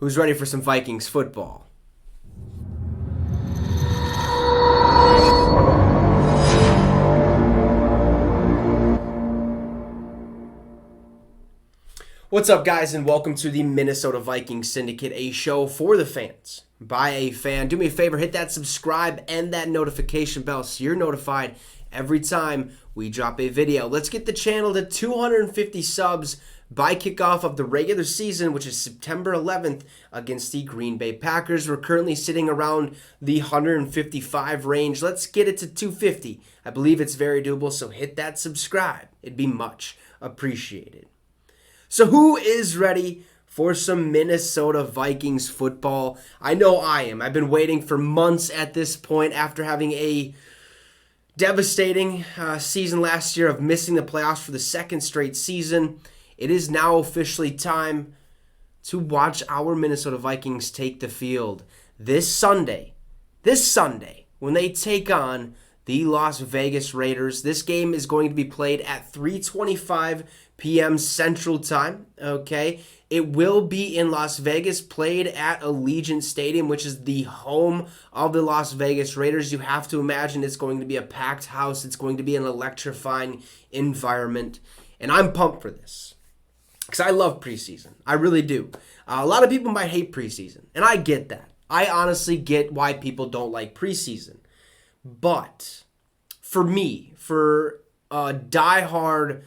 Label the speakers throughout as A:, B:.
A: Who's ready for some Vikings football? What's up, guys, and welcome to the Minnesota Vikings Syndicate, a show for the fans, by a fan. Do me a favor, hit that subscribe and that notification bell so you're notified every time we drop a video. Let's get the channel to 250 subs by kickoff of the regular season, which is September 11th against the Green Bay Packers. We're currently sitting around the 155 range. Let's get it to 250. I believe it's very doable, so hit that subscribe. It'd be much appreciated. So who is ready for some Minnesota Vikings football? I know I am. I've been waiting for months at this point after having a devastating season last year of missing the playoffs for the second straight season. It is now officially time to watch our Minnesota Vikings take the field this Sunday, when they take on the Las Vegas Raiders. This game is going to be played at 3:25 p.m. Central Time, okay? It will be in Las Vegas, played at Allegiant Stadium, which is the home of the Las Vegas Raiders. You have to imagine it's going to be a packed house. It's going to be an electrifying environment, and I'm pumped for this because I love preseason. I really do. A lot of people might hate preseason, and I get that. I honestly get why people don't like preseason. But for me, for a diehard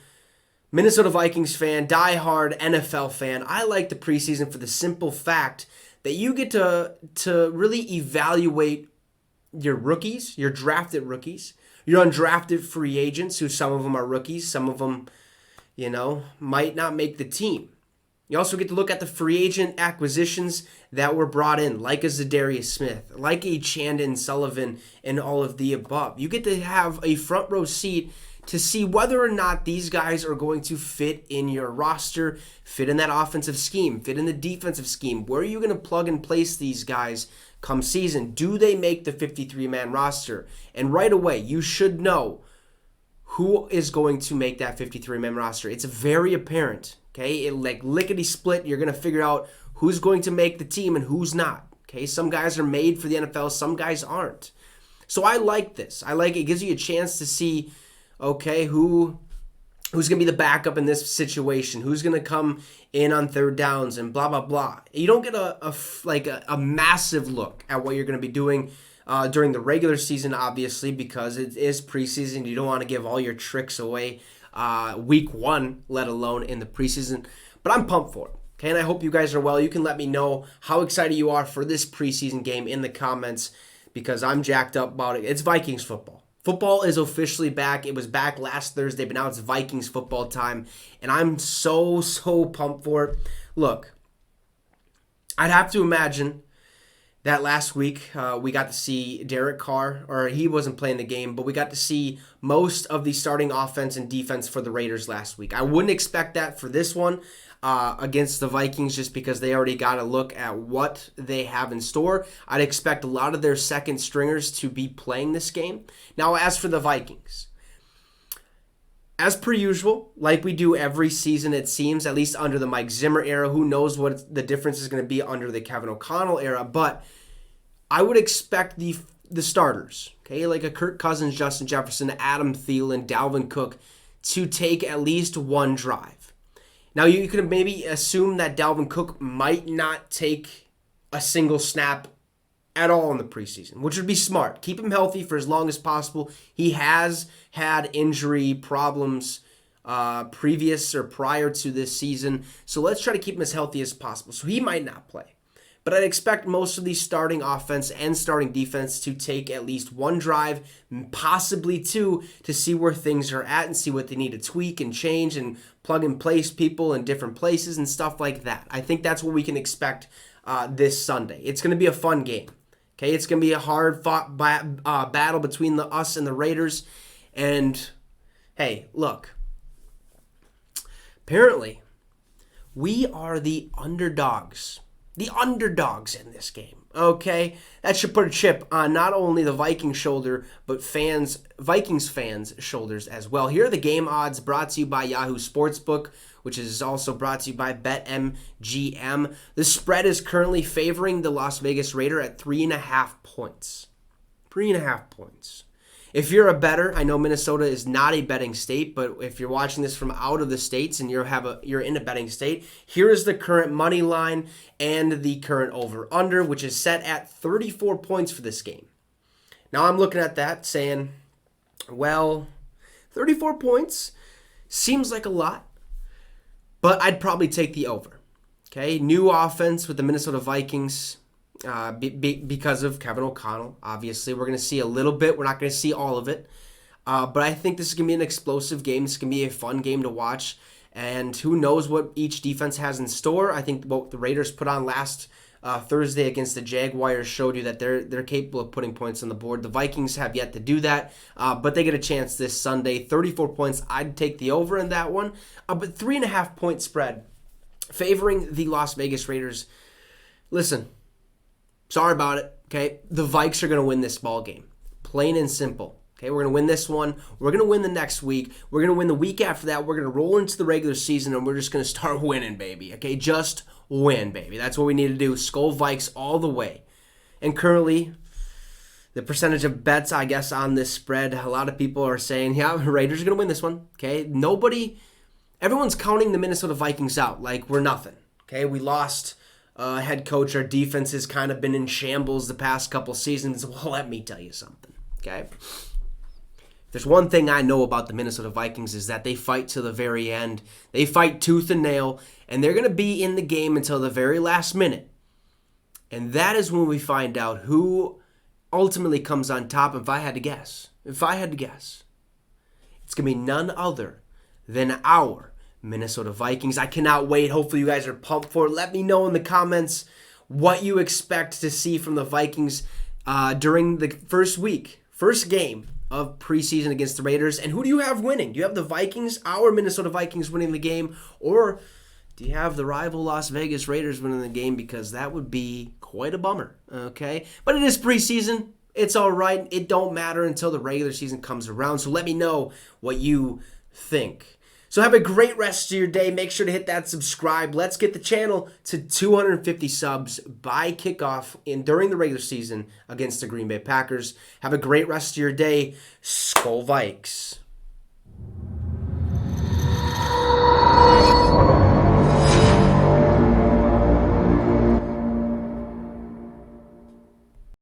A: Minnesota Vikings fan, diehard NFL fan, I like the preseason for the simple fact that you get to really evaluate your rookies, your drafted rookies, your undrafted free agents, who some of them are rookies, some of them, might not make the team. You also get to look at the free agent acquisitions that were brought in, like a Zadarius Smith, like a Chandon Sullivan, and all of the above. You get to have a front row seat to see whether or not these guys are going to fit in your roster, fit in that offensive scheme, fit in the defensive scheme. Where are you going to plug and place these guys come season? Do they make the 53-man roster? And right away, you should know who is going to make that 53-man roster. It's very apparent, okay? Like lickety-split, you're going to figure out who's going to make the team and who's not, okay? Some guys are made for the NFL, some guys aren't. So I like this. I like it. It gives you a chance to see, okay, who's going to be the backup in this situation, who's going to come in on third downs and blah, blah, blah. You don't get a massive look at what you're going to be doing during the regular season, obviously, because it is preseason. You don't want to give all your tricks away week one, let alone in the preseason. But I'm pumped for it, okay? And I hope you guys are well. You can let me know how excited you are for this preseason game in the comments because I'm jacked up about it. It's Vikings football. Football is officially back. It was back last Thursday, but now it's Vikings football time, and I'm so pumped for it. Look, I'd have to imagine that last week we got to see Derek Carr, or he wasn't playing the game, but we got to see most of the starting offense and defense for the Raiders last week. I wouldn't expect that for this one against the Vikings just because they already got a look at what they have in store. I'd expect a lot of their second stringers to be playing this game. Now, as for the Vikings, as per usual, like we do every season, it seems, at least under the Mike Zimmer era. Who knows what the difference is going to be under the Kevin O'Connell era, but I would expect the starters, okay, like a Kirk Cousins, Justin Jefferson, Adam Thielen, Dalvin Cook, to take at least one drive. Now, you could maybe assume that Dalvin Cook might not take a single snap at all in the preseason, which would be smart. Keep him healthy for as long as possible. He has had injury problems previous or prior to this season, so let's try to keep him as healthy as possible. So he might not play. But I'd expect most of the starting offense and starting defense to take at least one drive, possibly two, to see where things are at and see what they need to tweak and change and plug and place people in different places and stuff like that. I think that's what we can expect this Sunday. It's going to be a fun game. Okay, it's going to be a hard-fought battle between us and the Raiders. And, hey, look, apparently we are the underdogs the underdogs in this game. Okay, that should put a chip on not only the Vikings shoulder, but Vikings fans' shoulders as well. Here are the game odds brought to you by Yahoo Sportsbook, which is also brought to you by BetMGM. The spread is currently favoring the Las Vegas Raider at 3.5 points. 3.5 points. If you're a bettor, I know Minnesota is not a betting state, but if you're watching this from out of the states and you're in a betting state, here is the current money line and the current over-under, which is set at 34 points for this game. Now I'm looking at that saying, well, 34 points seems like a lot, but I'd probably take the over. Okay, new offense with the Minnesota Vikings. Because of Kevin O'Connell, obviously. We're going to see a little bit. We're not going to see all of it. But I think this is going to be an explosive game. This is going to be a fun game to watch. And who knows what each defense has in store. I think what the Raiders put on last Thursday against the Jaguars showed you that they're capable of putting points on the board. The Vikings have yet to do that, but they get a chance this Sunday. 34 points. I'd take the over in that one. But 3.5 point spread favoring the Las Vegas Raiders. Listen. Sorry about it, okay? The Vikes are going to win this ball game. Plain and simple. Okay, we're going to win this one. We're going to win the next week. We're going to win the week after that. We're going to roll into the regular season, and we're just going to start winning, baby. Okay, just win, baby. That's what we need to do. Skull Vikes all the way. And currently, the percentage of bets, I guess, on this spread, a lot of people are saying, yeah, Raiders are going to win this one. Okay, everyone's counting the Minnesota Vikings out like we're nothing. Okay, we lost head coach. Our defense has kind of been in shambles the past couple seasons. Well, let me tell you something, okay? There's one thing I know about the Minnesota Vikings is that they fight to the very end. They fight tooth and nail, and they're going to be in the game until the very last minute. And that is when we find out who ultimately comes on top. If I had to guess, it's going to be none other than our Minnesota Vikings. I cannot wait. Hopefully you guys are pumped for it. Let me know in the comments what you expect to see from the Vikings during the first game of preseason against the Raiders. And who do you have winning? Do you have the Vikings, our Minnesota Vikings, winning the game? Or do you have the rival Las Vegas Raiders winning the game? Because that would be quite a bummer, okay? But it is preseason. It's all right. It don't matter until the regular season comes around. So let me know what you think. So have a great rest of your day. Make sure to hit that subscribe. Let's get the channel to 250 subs by kickoff during the regular season against the Green Bay Packers. Have a great rest of your day. Skol Vikes.